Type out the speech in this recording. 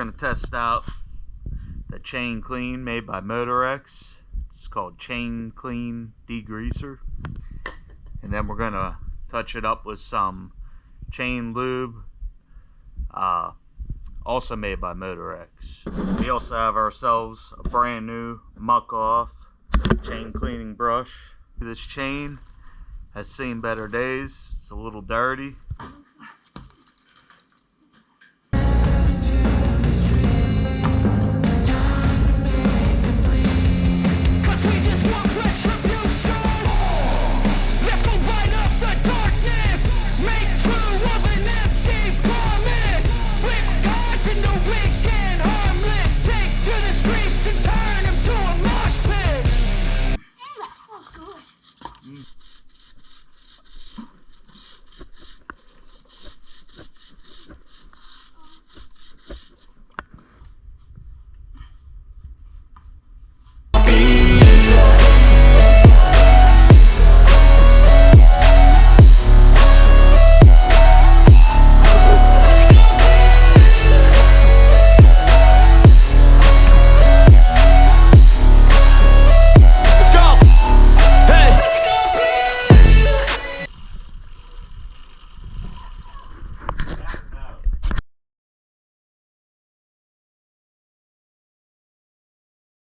We're going to test out the chain clean made by Mortex. It's called Chain Clean Degreaser. And then we're going to touch it up with some chain lube, also made by Mortex. We also have ourselves a brand new muck off chain cleaning brush. This chain has seen better days. It's a little dirty,